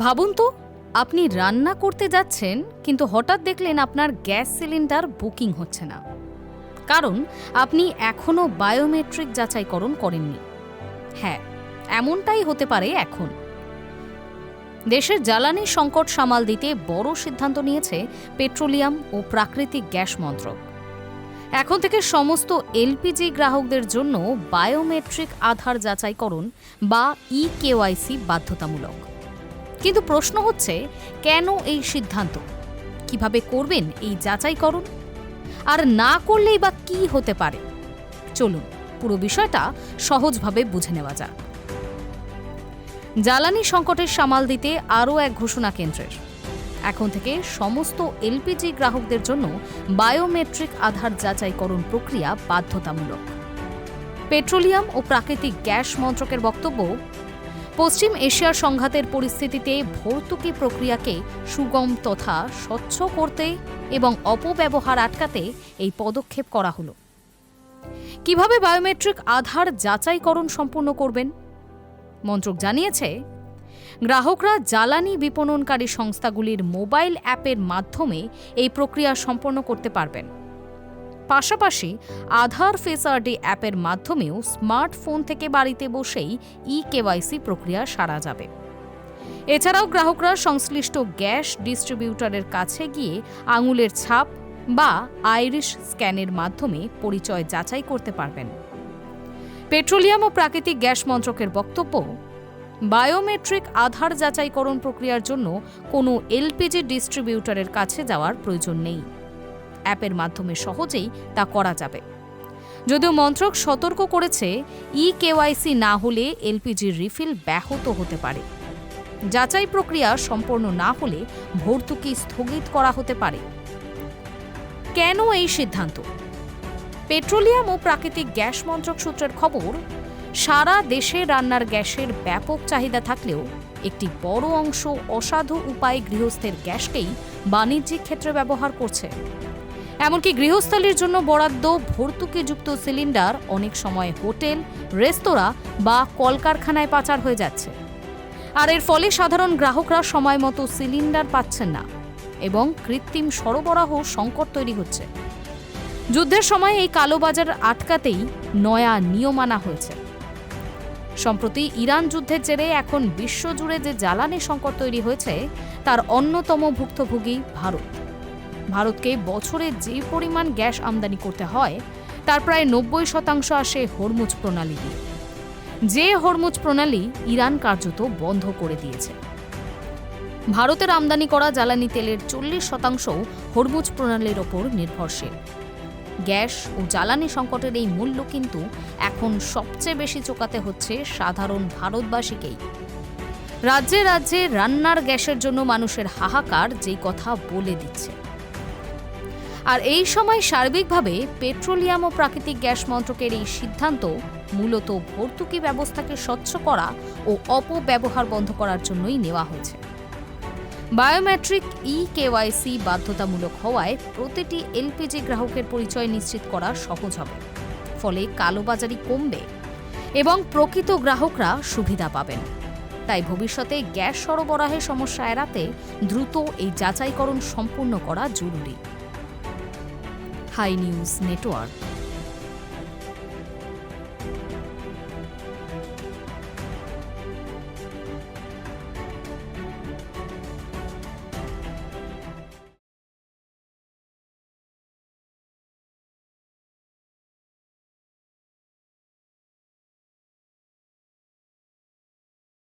ভাবুন তো, আপনি রান্না করতে যাচ্ছেন কিন্তু হঠাৎ দেখলেন আপনার গ্যাস সিলিন্ডার বুকিং হচ্ছে না, কারণ আপনি এখনো বায়োমেট্রিক যাচাইকরণ করেননি। হ্যাঁ, এমনটাই হতে পারে এখন। দেশের জ্বালানি সংকট সামাল দিতে বড় সিদ্ধান্ত নিয়েছে পেট্রোলিয়াম ও প্রাকৃতিক গ্যাস মন্ত্রক। এখন থেকে সমস্ত এলপিজি গ্রাহকদের জন্য বায়োমেট্রিক আধার যাচাইকরণ বা ইকেওয়াইসি বাধ্যতামূলক। কিন্তু প্রশ্ন হচ্ছে, কেন এই সিদ্ধান্ত? কিভাবে করবেন এই যাচাইকরণ? আর না করলেই বা কি হতে পারে? চলুন পুরো বিষয়টা সহজভাবে বুঝে নেওয়া যাক। জ্বালানি সংকটের সামাল দিতে আরও এক ঘোষণা কেন্দ্রের। এখন থেকে সমস্ত এলপিজি গ্রাহকদের জন্য বায়োমেট্রিক আধার যাচাইকরণ প্রক্রিয়া বাধ্যতামূলক। পেট্রোলিয়াম ও প্রাকৃতিক গ্যাস মন্ত্রকের বক্তব্য, পশ্চিম এশিয়ার সংঘাতের পরিস্থিতিতে ভর্তুকি প্রক্রিয়াকে সুগম তথা স্বচ্ছ করতে এবং অপব্যবহার আটকাতে এই পদক্ষেপ করা হলো। কিভাবে বায়োমেট্রিক আধার যাচাইকরণ সম্পূর্ণ করবেন? মন্ত্রক জানিয়েছে, গ্রাহকরা জ্বালানি বিপণনকারী সংস্থাগুলির মোবাইল অ্যাপের মাধ্যমে এই প্রক্রিয়া সম্পন্ন করতে পারবেন। পাশাপাশি আধার ফেস আইডি অ্যাপের মাধ্যমেও স্মার্টফোন থেকে বাড়িতে বসেই ইকেওয়াইসি প্রক্রিয়া সারা যাবে। এছাড়াও গ্রাহকরা সংশ্লিষ্ট গ্যাস ডিস্ট্রিবিউটরের কাছে গিয়ে আঙুলের ছাপ বা আইরিশ স্ক্যানের মাধ্যমে পরিচয় যাচাই করতে পারবেন। পেট্রোলিয়াম ও প্রাকৃতিক গ্যাস মন্ত্রকের বক্তব্য, বায়োমেট্রিক আধার যাচাইকরণ প্রক্রিয়ার জন্য কোনো এলপিজি ডিস্ট্রিবিউটরের কাছে যাওয়ার প্রয়োজন নেই। অ্যাপের মাধ্যমে সহজেই তা করা যাবে। যদিও মন্ত্রক সতর্ক করেছে, ইকেওয়াইসি না হলে এলপিজির রিফিল ব্যাহত হতে পারে। যাচাই প্রক্রিয়া সম্পন্ন না হলে ভর্তুকি স্থগিত করা হতে পারে। কেন এই সিদ্ধান্ত? পেট্রোলিয়াম ও প্রাকৃতিক গ্যাস মন্ত্রক সূত্রের খবর, সারা দেশে রান্নার গ্যাসের ব্যাপক চাহিদা থাকলেও একটি বড় অংশ অসাধু উপায়ে গৃহস্থের গ্যাসকেই বাণিজ্যিক ক্ষেত্রে ব্যবহার করছে। এমনকি গৃহস্থালির জন্য বরাদ্দ ভর্তুকিযুক্ত সিলিন্ডার অনেক সময় হোটেল, রেস্তোরাঁ বা কলকারখানায় পাচার হয়ে যাচ্ছে। আর এর ফলে সাধারণ গ্রাহকরা সময় মতো সিলিন্ডার পাচ্ছেন না এবং কৃত্রিম সরবরাহ সংকট তৈরি হচ্ছে। যুদ্ধের সময় এই কালোবাজার আটকাতেই নয়া নিয়ম আনা হয়েছে। সম্প্রতি ইরান যুদ্ধের জেরে এখন বিশ্বজুড়ে যে জ্বালানি সংকট তৈরি হয়েছে তার অন্যতম ভুক্তভোগী ভারত। ভারতকে বছরে যে পরিমাণ গ্যাস আমদানি করতে হয় তার প্রায় ৯০% আসে হরমুজ প্রণালী দিয়ে, যে হরমুজ প্রণালী ইরান কার্যত বন্ধ করে দিয়েছে। ভারতের আমদানি করা জ্বালানি তেলের ৪০% হরমুজ প্রণালীর ওপর নির্ভরশীল। গ্যাস ও জ্বালানি সংকটের এই মূল্য কিন্তু এখন সবচেয়ে বেশি চোকাতে হচ্ছে সাধারণ ভারতবাসীকেই। রাজ্যে রাজ্যে রান্নার গ্যাসের জন্য মানুষের হাহাকার যেই কথা বলে দিচ্ছে। আর এই সময় সার্বিকভাবে পেট্রোলিয়াম ও প্রাকৃতিক গ্যাস মন্ত্রকের এই সিদ্ধান্ত মূলত ভর্তুকি ব্যবস্থাকে স্বচ্ছ করা ও অপব্যবহার বন্ধ করার জন্যই নেওয়া হয়েছে। বায়োমেট্রিক ইকেওয়াইসি বাধ্যতামূলক হওয়ায় প্রতিটি এলপিজি গ্রাহকের পরিচয় নিশ্চিত করা সহজ হবে। ফলে কালোবাজারি কমবে এবং প্রকৃত গ্রাহকরা সুবিধা পাবেন। তাই ভবিষ্যতে গ্যাস সরবরাহের সমস্যা এড়াতে দ্রুত এই যাচাইকরণ সম্পূর্ণ করা জরুরি। Hi news network.